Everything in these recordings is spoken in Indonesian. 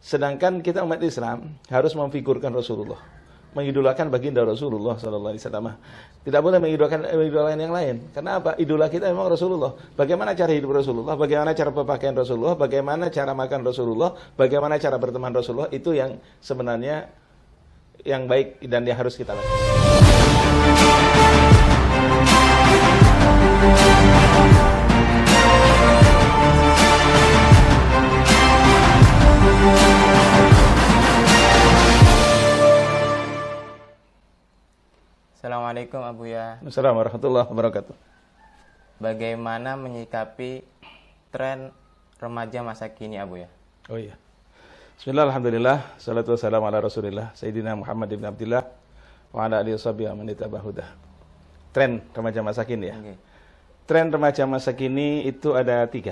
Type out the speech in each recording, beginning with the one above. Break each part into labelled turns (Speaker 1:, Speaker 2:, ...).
Speaker 1: Sedangkan kita umat Islam harus memfigurkan Rasulullah, mengidolakan baginda Rasulullah sallallahu alaihi wasallam. Tidak boleh mengidolakan yang lain. Karena apa? Idola kita memang Rasulullah. Bagaimana cara hidup Rasulullah, bagaimana cara berpakaian Rasulullah, bagaimana cara makan Rasulullah, bagaimana cara berteman Rasulullah, itu yang sebenarnya yang baik dan yang harus kita lakukan.
Speaker 2: Assalamualaikum Abuya.
Speaker 1: Assalamualaikum warahmatullahi wabarakatuh.
Speaker 2: Bagaimana menyikapi tren remaja masa kini Abuya?
Speaker 1: Oh iya. Bismillah, alhamdulillah, salatu wassalamu ala rasulillah, Sayyidina Muhammad ibn Abdillah, wa ala alihi washabihi wa man ittabahudah. Tren remaja masa kini ya. Okay. Tren remaja masa kini itu ada 3.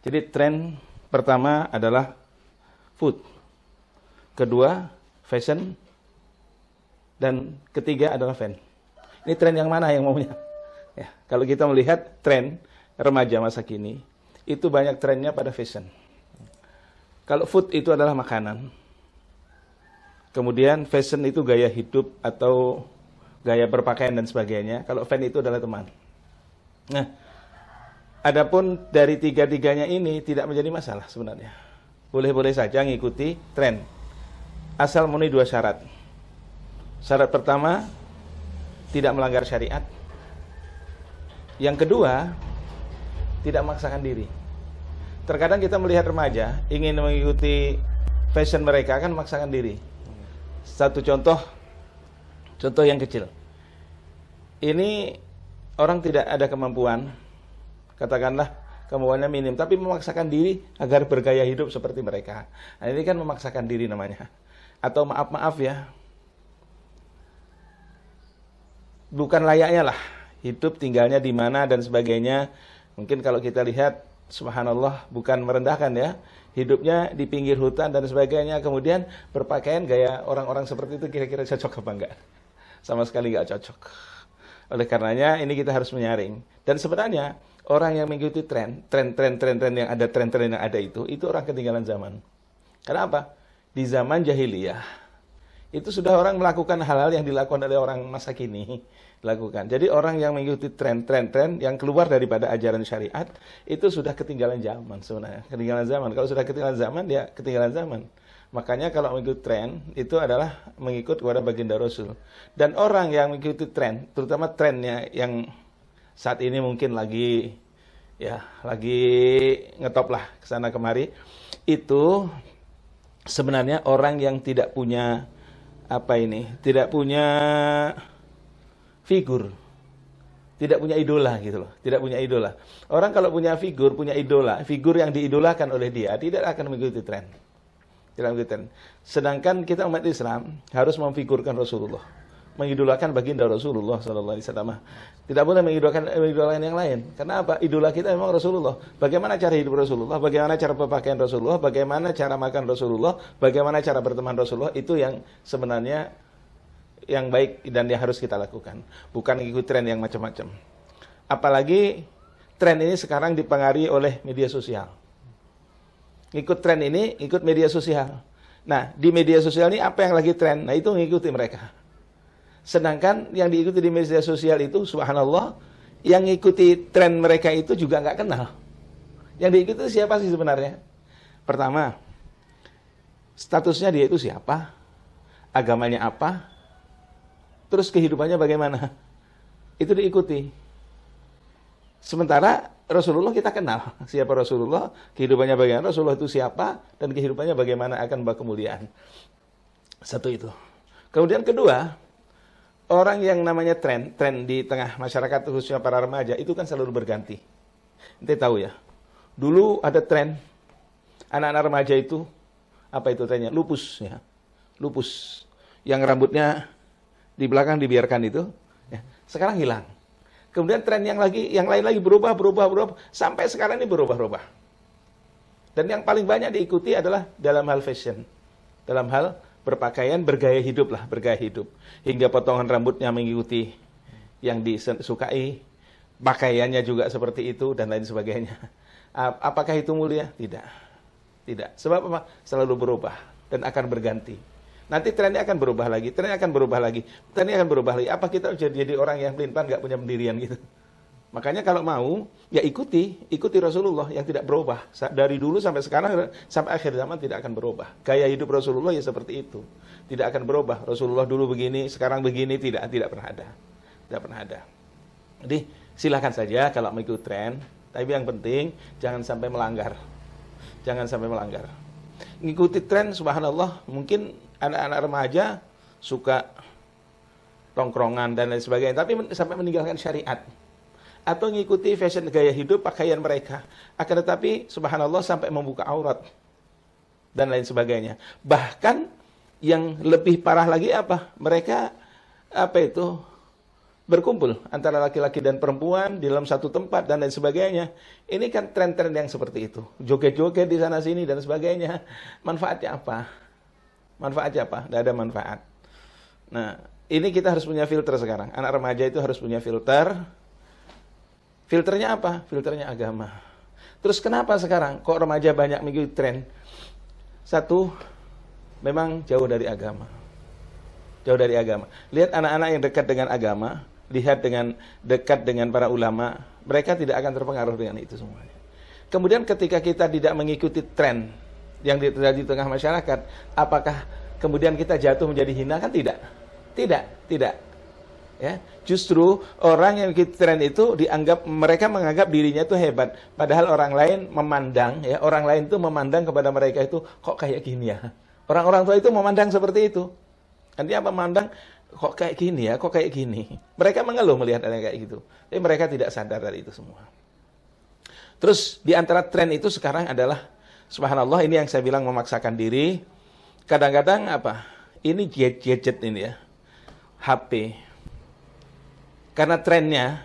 Speaker 1: Jadi tren pertama adalah food, kedua fashion, dan ketiga adalah fan. Ini tren yang mana yang maunya? Ya, kalau kita melihat tren remaja masa kini, itu banyak trennya pada fashion. Kalau food itu adalah makanan. Kemudian fashion itu gaya hidup atau gaya berpakaian dan sebagainya. Kalau fan itu adalah teman. Nah, adapun dari 3-tiganya ini tidak menjadi masalah sebenarnya. Boleh-boleh saja ngikuti tren. Asal memenuhi 2 syarat. Syarat pertama, tidak melanggar syariat. Yang kedua, tidak memaksakan diri. Terkadang kita melihat remaja ingin mengikuti fashion mereka, kan memaksakan diri. Satu contoh yang kecil. Ini orang tidak ada kemampuan, katakanlah kemampuannya minim, tapi memaksakan diri agar bergaya hidup seperti mereka. Nah, ini kan memaksakan diri namanya. Atau maaf ya, bukan layaknya lah hidup, tinggalnya di mana dan sebagainya. Mungkin kalau kita lihat, subhanallah, bukan merendahkan ya, hidupnya di pinggir hutan dan sebagainya, kemudian berpakaian gaya orang-orang seperti itu, kira-kira cocok apa enggak? Sama sekali enggak cocok. Oleh karenanya ini kita harus menyaring. Dan sebenarnya orang yang mengikuti tren yang ada, tren-tren yang ada itu orang ketinggalan zaman. Kenapa? Di zaman jahiliyah itu sudah orang melakukan hal-hal yang dilakukan oleh orang masa kini lakukan. Jadi orang yang mengikuti tren yang keluar daripada ajaran syariat itu sudah ketinggalan zaman sebenarnya. Ketinggalan zaman. Kalau sudah ketinggalan zaman, dia ketinggalan zaman. Makanya kalau mengikuti tren itu adalah mengikut kepada baginda Rasul. Dan orang yang mengikuti tren, terutama trennya yang saat ini mungkin lagi ngetop lah kesana kemari, itu sebenarnya orang yang tidak punya tidak punya figur, tidak punya idola gitu loh, tidak punya idola. Orang kalau punya figur, punya idola, figur yang diidolakan oleh dia, tidak akan mengikuti tren. Tidak mengikuti tren. Sedangkan kita umat Islam harus memfigurkan Rasulullah, mengidolakan baginda Rasulullah sallallahu alaihi wasallam. Tidak boleh mengidolakan yang lain. Karena apa? Idola kita memang Rasulullah. Bagaimana cara hidup Rasulullah, bagaimana cara berpakaian Rasulullah, bagaimana cara makan Rasulullah, bagaimana cara berteman Rasulullah, itu yang sebenarnya yang baik dan yang harus kita lakukan. Bukan ikut tren yang macam-macam. Apalagi tren ini sekarang dipengaruhi oleh media sosial. Ikut tren ini, ikut media sosial. Nah, di media sosial ini apa yang lagi tren? Nah, itu mengikuti mereka. Sedangkan yang diikuti di media sosial itu, subhanallah, yang ngikuti tren mereka itu juga nggak kenal. Yang diikuti siapa sih sebenarnya? Pertama, statusnya dia itu siapa? Agamanya apa? Terus kehidupannya bagaimana? Itu diikuti. Sementara Rasulullah kita kenal. Siapa Rasulullah? Kehidupannya bagaimana? Rasulullah itu siapa? Dan kehidupannya bagaimana akan membawa kemuliaan. Satu itu. Kemudian kedua, orang yang namanya tren di tengah masyarakat khususnya para remaja itu kan selalu berganti. Ente tahu ya, dulu ada tren anak-anak remaja itu, apa itu trennya? Lupus ya. Lupus. Yang rambutnya di belakang dibiarkan itu, ya. Sekarang hilang. Kemudian tren yang lain lagi berubah sampai sekarang ini berubah. Dan yang paling banyak diikuti adalah dalam hal fashion. Dalam hal berpakaian, bergaya hidup. Hingga potongan rambutnya mengikuti yang disukai, pakaiannya juga seperti itu, dan lain sebagainya. Apakah itu mulia? Tidak. Tidak. Sebab apa? Selalu berubah dan akan berganti. Nanti trennya akan berubah lagi, trennya akan berubah lagi, trennya akan berubah lagi. Apa kita jadi orang yang pelin-pelan nggak punya pendirian gitu? Makanya kalau mau, ya ikuti Rasulullah yang tidak berubah. Dari dulu sampai sekarang, sampai akhir zaman tidak akan berubah. Gaya hidup Rasulullah ya seperti itu. Tidak akan berubah. Rasulullah dulu begini, sekarang begini, tidak pernah ada. Tidak pernah ada. Jadi silakan saja kalau mau ikut tren, tapi yang penting jangan sampai melanggar. Jangan sampai melanggar. Ngikuti tren, subhanallah, mungkin anak-anak remaja suka tongkrongan dan lain sebagainya, tapi sampai meninggalkan syariat. Atau ngikuti fashion gaya hidup, pakaian mereka. Akan tetapi, subhanallah, sampai membuka aurat dan lain sebagainya. Bahkan yang lebih parah lagi apa? Mereka berkumpul antara laki-laki dan perempuan di dalam satu tempat dan lain sebagainya. Ini kan tren-tren yang seperti itu. Joget-joget di sana sini dan sebagainya. Manfaatnya apa? Manfaatnya apa? Tidak ada manfaat. Nah, ini kita harus punya filter sekarang. Anak remaja itu harus punya filter. Filternya apa? Filternya agama. Terus kenapa sekarang kok remaja banyak mengikuti tren? Satu, memang jauh dari agama. Jauh dari agama. Lihat anak-anak yang dekat dengan agama, lihat dengan dekat dengan para ulama, mereka tidak akan terpengaruh dengan itu semuanya. Kemudian ketika kita tidak mengikuti tren yang terjadi di tengah masyarakat, apakah kemudian kita jatuh menjadi hina? Kan tidak. Tidak. Ya, justru orang yang mengikuti tren itu mereka menganggap dirinya itu hebat, padahal orang lain memandang, ya, orang lain itu memandang kepada mereka itu kok kayak gini ya. Orang-orang tua itu memandang seperti itu. Nanti apa memandang kok kayak gini ya, kok kayak gini. Mereka mengeluh melihat ada kayak gitu. Tapi mereka tidak sadar dari itu semua. Terus di antara tren itu sekarang adalah subhanallah, ini yang saya bilang memaksakan diri. Kadang-kadang ini gadget ini ya. HP. Karena trennya,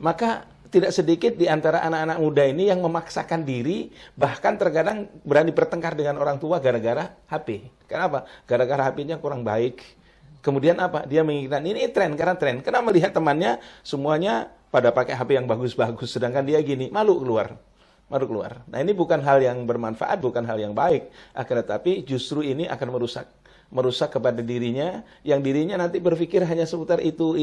Speaker 1: maka tidak sedikit di antara anak-anak muda ini yang memaksakan diri, bahkan terkadang berani bertengkar dengan orang tua gara-gara HP. Kenapa? Gara-gara HP-nya kurang baik. Kemudian dia menginginkan ini tren, karena tren. Karena melihat temannya semuanya pada pakai HP yang bagus-bagus, sedangkan dia gini, malu keluar. Nah, ini bukan hal yang bermanfaat, bukan hal yang baik. Akan tetapi justru ini akan merusak kepada dirinya, yang dirinya nanti berpikir hanya seputar itu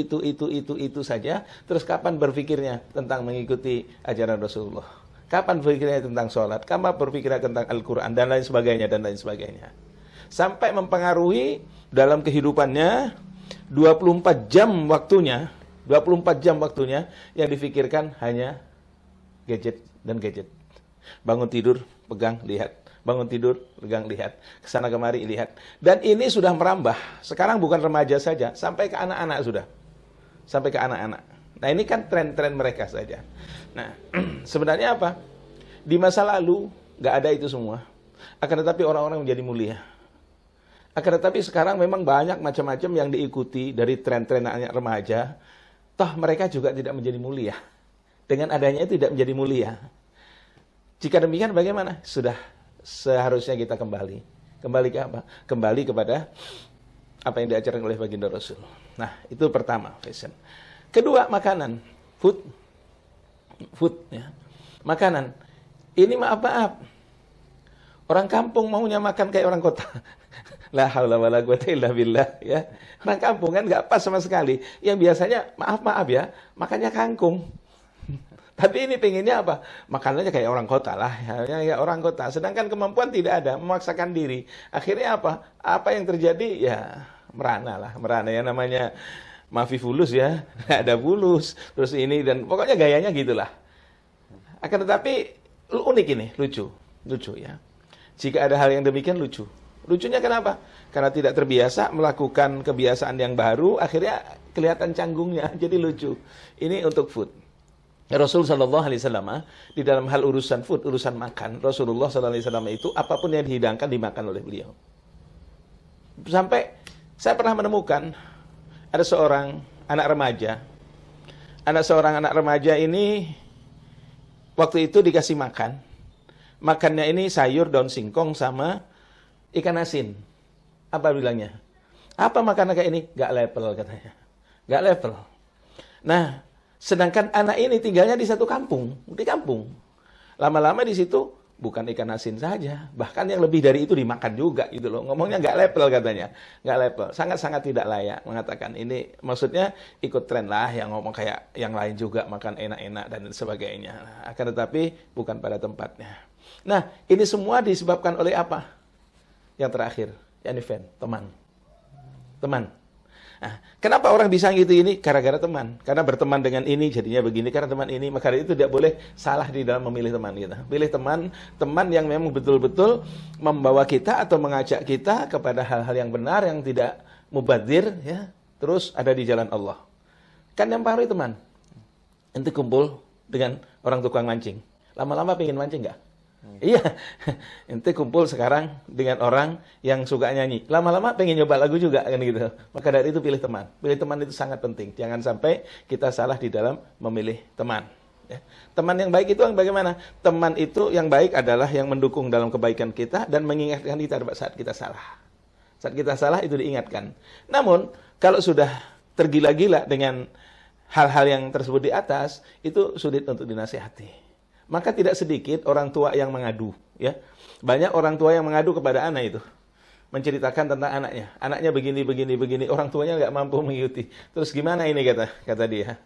Speaker 1: saja. Terus kapan berpikirnya tentang mengikuti ajaran Rasulullah? Kapan berpikirnya tentang sholat? Kapan berpikirnya tentang Al-Quran? Dan lain sebagainya. Sampai mempengaruhi dalam kehidupannya 24 jam waktunya yang difikirkan hanya gadget dan gadget. Bangun tidur, pegang, lihat. Bangun tidur, pegang, lihat. Kesana kemari, lihat. Dan ini sudah merambah. Sekarang bukan remaja saja, sampai ke anak-anak sudah. Sampai ke anak-anak. Nah, ini kan tren-tren mereka saja. Nah, sebenarnya apa? Di masa lalu, nggak ada itu semua. Akan tetapi orang-orang menjadi mulia. Akan tetapi sekarang memang banyak macam-macam yang diikuti dari tren-tren anak remaja. Toh mereka juga tidak menjadi mulia. Dengan adanya itu tidak menjadi mulia. Jika demikian bagaimana? Sudah seharusnya kita kembali ke apa? Kembali kepada apa yang diajarkan oleh baginda Rasul. Nah, itu pertama, fashion. Kedua, makanan, food ya. Makanan. Ini maaf. Orang kampung maunya makan kayak orang kota. La haula wala quwata illa billah ya. Orang kampung kan enggak pas sama sekali. Yang biasanya maaf ya, makannya kangkung. Tapi ini pengennya apa? Makanannya kayak orang kota lah, ya orang kota. Sedangkan kemampuan tidak ada, memaksakan diri. Akhirnya apa? Apa yang terjadi? Ya merana ya, namanya mafi fulus ya, ada fulus. Terus ini dan pokoknya gayanya gitulah. Akan tetapi unik ini, lucu ya. Jika ada hal yang demikian lucu. Lucunya kenapa? Karena tidak terbiasa melakukan kebiasaan yang baru, akhirnya kelihatan canggungnya, jadi lucu. Ini untuk food. Rasul sallallahu alaihi wasallam di dalam hal urusan food, urusan makan, Rasulullah sallallahu alaihi wasallam itu apapun yang dihidangkan dimakan oleh beliau. Sampai saya pernah menemukan ada seorang anak remaja. Seorang anak remaja ini waktu itu dikasih makan. Makannya ini sayur daun singkong sama ikan asin. Apa bilangnya? Apa makanan kayak ini? Gak level katanya. Gak level. Nah, sedangkan anak ini tinggalnya di satu kampung, di kampung. Lama-lama di situ bukan ikan asin saja, bahkan yang lebih dari itu dimakan juga gitu loh. Ngomongnya nggak level katanya, nggak level, sangat-sangat tidak layak mengatakan ini. Maksudnya ikut tren lah, yang ngomong kayak yang lain juga makan enak-enak dan sebagainya. Akan tetapi bukan pada tempatnya. Nah, ini semua disebabkan oleh apa? Yang terakhir, yang event, teman. Nah, kenapa orang bisa gitu ini? Gara-gara teman. Karena berteman dengan ini jadinya begini, karena teman ini. Maka itu tidak boleh salah di dalam memilih teman kita. Pilih teman yang memang betul-betul membawa kita atau mengajak kita kepada hal-hal yang benar, yang tidak mubadzir, ya. Terus ada di jalan Allah. Kan yang mempengaruhi teman. Ente kumpul dengan orang tukang mancing. Lama-lama pengen mancing nggak? Iya, ente kumpul sekarang dengan orang yang suka nyanyi. Lama-lama pengen nyoba lagu juga kan gitu. Maka dari itu pilih teman. Pilih teman itu sangat penting. Jangan sampai kita salah di dalam memilih teman. Ya. Teman yang baik itu yang bagaimana? Teman itu yang baik adalah yang mendukung dalam kebaikan kita dan mengingatkan kita saat kita salah. Saat kita salah itu diingatkan. Namun kalau sudah tergila-gila dengan hal-hal yang tersebut di atas, itu sulit untuk dinasihati. Maka tidak sedikit orang tua yang mengadu, ya. Banyak orang tua yang mengadu kepada anak itu, menceritakan tentang anaknya. Anaknya begini, orang tuanya nggak mampu mengikuti. Terus gimana ini kata dia,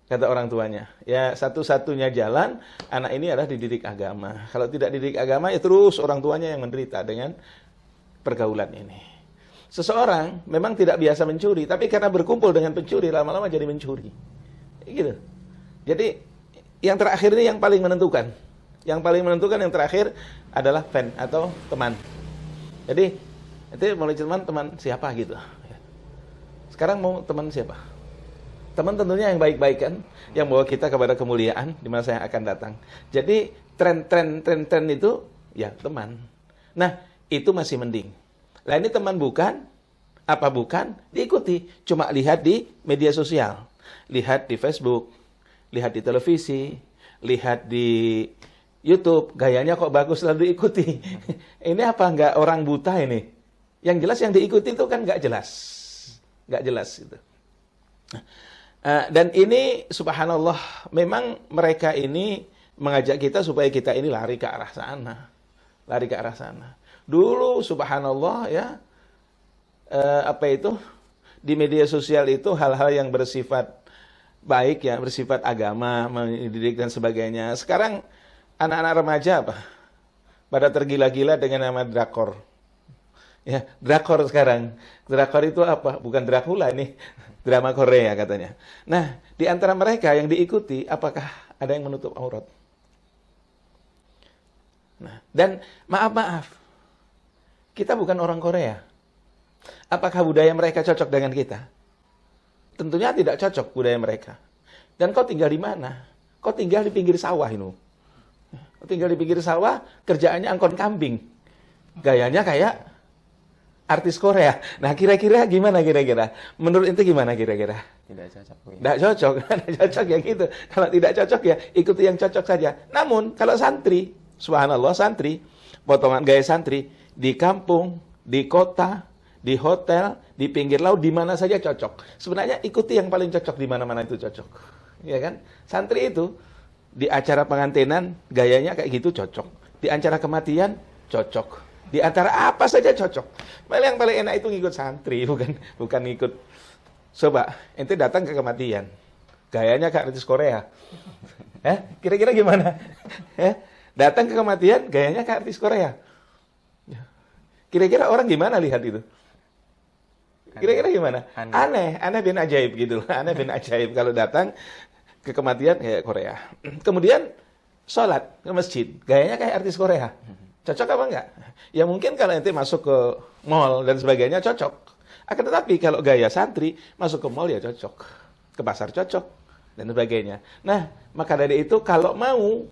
Speaker 1: kata orang tuanya. Ya satu-satunya jalan anak ini adalah dididik agama. Kalau tidak dididik agama, ya terus orang tuanya yang menderita dengan pergaulan ini. Seseorang memang tidak biasa mencuri, tapi karena berkumpul dengan pencuri, lama-lama jadi mencuri. Gitu. Jadi yang terakhir ini yang paling menentukan. Yang paling menentukan yang terakhir adalah fan atau teman. Jadi, itu mulai teman siapa gitu. Sekarang mau teman siapa? Teman tentunya yang baik-baik kan, yang bawa kita kepada kemuliaan di masa yang akan datang. Jadi, tren itu ya teman. Nah, itu masih mending. Lah ini teman bukan, apa bukan, diikuti. Cuma lihat di media sosial. Lihat di Facebook, lihat di televisi, lihat di YouTube, gayanya kok bagus lalu diikuti. Ini apa enggak orang buta ini? Yang jelas yang diikuti itu kan enggak jelas. Enggak jelas gitu. Dan ini subhanallah, memang mereka ini mengajak kita supaya kita ini lari ke arah sana. Lari ke arah sana. Dulu subhanallah ya, di media sosial itu hal-hal yang bersifat baik ya, bersifat agama, mendidik dan sebagainya. Sekarang anak-anak remaja apa? Pada tergila-gila dengan nama drakor. Ya, drakor sekarang. Drakor itu apa? Bukan Dracula ini, drama Korea katanya. Nah, di antara mereka yang diikuti, apakah ada yang menutup aurat? Nah, dan maaf, kita bukan orang Korea. Apakah budaya mereka cocok dengan kita? Tentunya tidak cocok budaya mereka. Dan kau tinggal di mana? Kau tinggal di pinggir sawah ini. Kau tinggal di pinggir sawah, kerjaannya angkon kambing. Gayanya kayak artis Korea. Nah, kira-kira gimana kira-kira? Menurut ente gimana kira-kira?
Speaker 2: Tidak cocok.
Speaker 1: Tidak cocok. Tidak cocok ya gitu. Kalau tidak cocok ya ikuti yang cocok saja. Namun kalau santri, subhanallah santri, potongan gaya santri di kampung, di kota, di hotel, di pinggir laut, di mana saja cocok. Sebenarnya ikuti yang paling cocok, di mana-mana itu cocok. Ya kan? Santri itu di acara pengantinan gayanya kayak gitu cocok. Di acara kematian cocok. Di antara apa saja cocok. Yang paling enak itu ngikut santri, bukan ngikut. Coba, ente datang ke kematian. Gayanya kayak artis Korea. Kira-kira gimana? Datang ke kematian, gayanya kayak artis Korea. Kira-kira orang gimana lihat itu? Kira-kira gimana? Aneh bin ajaib gitu. Aneh bin ajaib kalau datang ke kematian kayak Korea. Kemudian sholat ke masjid, gayanya kayak artis Korea. Cocok apa enggak? Ya mungkin kalau nanti masuk ke mall dan sebagainya cocok. Akan tetapi kalau gaya santri masuk ke mall ya cocok, ke pasar cocok dan sebagainya. Nah, maka dari itu kalau mau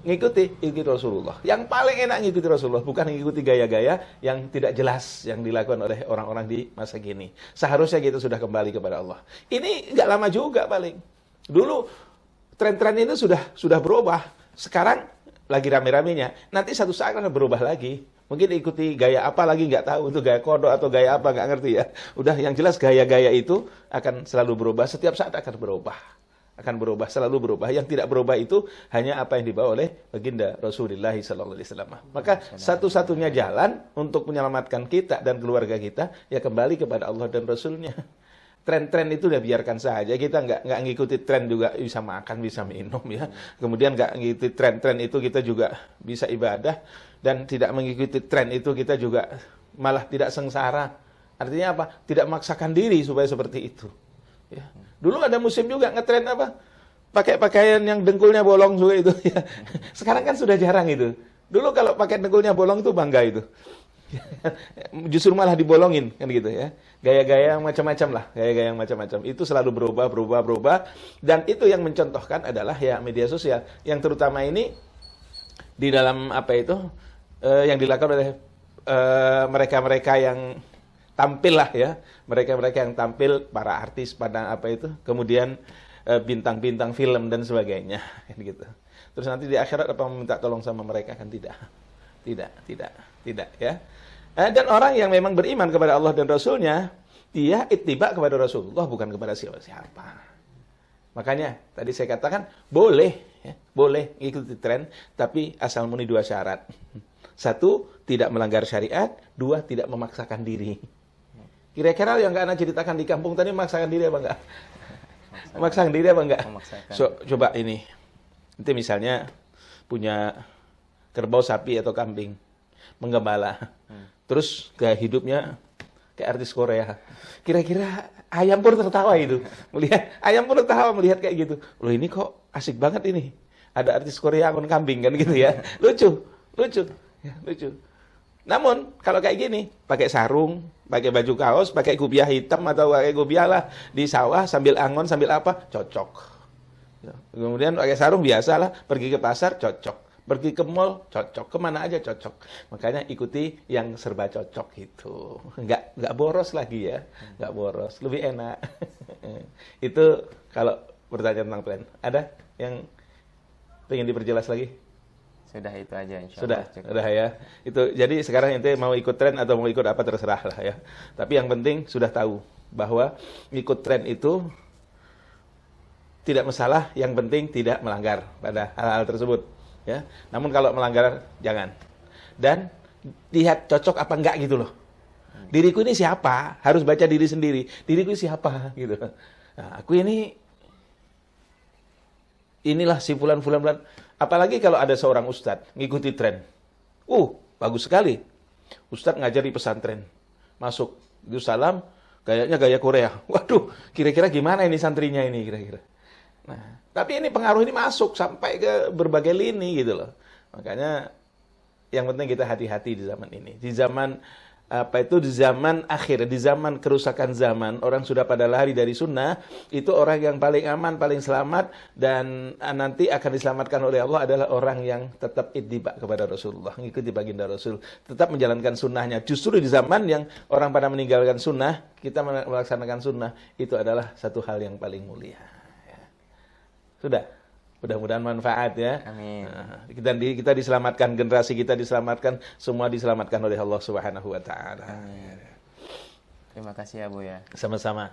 Speaker 1: ikuti Rasulullah. Yang paling enak ngikuti Rasulullah, bukan ngikuti gaya-gaya yang tidak jelas yang dilakukan oleh orang-orang di masa kini. Seharusnya kita sudah kembali kepada Allah. Ini nggak lama juga paling. Dulu tren-tren itu sudah berubah. Sekarang lagi rame-ramenya. Nanti satu saat akan berubah lagi. Mungkin ikuti gaya apa lagi nggak tahu, itu gaya kodok atau gaya apa nggak ngerti ya. Udah yang jelas gaya-gaya itu akan selalu berubah, setiap saat akan berubah. akan berubah, selalu berubah. Yang tidak berubah itu hanya apa yang dibawa oleh baginda Rasulullah sallallahu alaihi wasallam. Maka satu-satunya jalan untuk menyelamatkan kita dan keluarga kita ya kembali kepada Allah dan Rasulnya. Tren-tren itu udah biarkan saja, kita nggak ngikuti tren juga bisa makan, bisa minum ya. Kemudian nggak ngikuti tren-tren itu kita juga bisa ibadah, dan tidak mengikuti tren itu kita juga malah tidak sengsara. Artinya apa? Tidak memaksakan diri supaya seperti itu. Ya. Dulu ada musim juga ngetren apa? Pakai pakaian yang dengkulnya bolong juga itu. Ya. Sekarang kan sudah jarang itu. Dulu kalau pakai dengkulnya bolong itu bangga itu. Justru malah dibolongin kan gitu ya. Gaya-gaya yang macam-macam lah, gaya-gaya yang macam-macam. Itu selalu berubah, dan itu yang mencontohkan adalah ya media sosial yang terutama ini di dalam apa itu yang dilakukan oleh mereka-mereka yang tampil lah ya, mereka-mereka yang tampil, para artis pada apa itu, kemudian bintang-bintang film dan sebagainya kan gitu. Terus nanti di akhirat apa meminta tolong sama mereka kan tidak ya. Dan orang yang memang beriman kepada Allah dan Rasulnya, dia ittiba kepada Rasulullah, bukan kepada siapa-siapa. Makanya tadi saya katakan boleh ikuti tren, tapi asal memenuhi 2 syarat. 1, tidak melanggar syariat. 2, tidak memaksakan diri. Kira-kira yang anak ceritakan di kampung tadi memaksakan diri apa enggak? Memaksakan diri apa enggak? So, coba ini. Nanti misalnya punya kerbau, sapi atau kambing, menggembala. Terus gaya hidupnya kayak artis Korea. Kira-kira ayam pun tertawa itu. Ayam pun tertawa melihat kayak gitu. Loh, ini kok asik banget ini. Ada artis Korea akun kambing kan gitu ya. Lucu. Ya, lucu. Namun kalau kayak gini, pakai sarung, pakai baju kaos, pakai kubiah hitam atau pakai kubiah lah di sawah sambil angon sambil apa, cocok. Ya. Kemudian pakai sarung biasalah, pergi ke pasar cocok. Pergi ke mall, cocok. Kemana aja cocok. Makanya ikuti yang serba cocok itu. Nggak boros lagi ya. Nggak boros. Lebih enak. Itu kalau bertanya tentang tren. Ada yang pengen diperjelas lagi?
Speaker 2: Sudah itu aja insya Allah.
Speaker 1: Sudah ya. Itu, jadi sekarang ente mau ikut tren atau mau ikut apa terserah lah ya. Tapi yang penting sudah tahu bahwa ikut tren itu tidak masalah. Yang penting tidak melanggar pada hal-hal tersebut. Ya, namun kalau melanggar jangan. Dan lihat cocok apa enggak gitu loh. Diriku ini siapa? Harus baca diri sendiri. Diriku siapa gitu. Nah, aku inilah si fulan. Apalagi kalau ada seorang ustadz ngikuti tren. Bagus sekali. Ustadz ngajar di pesantren. Masuk salam, gayanya gaya Korea. Waduh, kira-kira gimana ini santrinya ini kira-kira. Nah, tapi ini pengaruh ini masuk sampai ke berbagai lini gitu loh. Makanya yang penting kita hati-hati di zaman ini. Di zaman di zaman akhir, di zaman kerusakan zaman, orang sudah pada lari dari sunnah, itu orang yang paling aman, paling selamat, dan nanti akan diselamatkan oleh Allah adalah orang yang tetap ittiba kepada Rasulullah, mengikuti baginda Rasul, tetap menjalankan sunnahnya. Justru di zaman yang orang pada meninggalkan sunnah, kita melaksanakan sunnah, itu adalah satu hal yang paling mulia. Sudah, mudah-mudahan manfaat ya.
Speaker 2: Amin.
Speaker 1: Kita diselamatkan, generasi kita diselamatkan, semua diselamatkan oleh Allah Subhanahu wa taala.
Speaker 2: Amin. Terima kasih ya Bu ya.
Speaker 1: Sama-sama.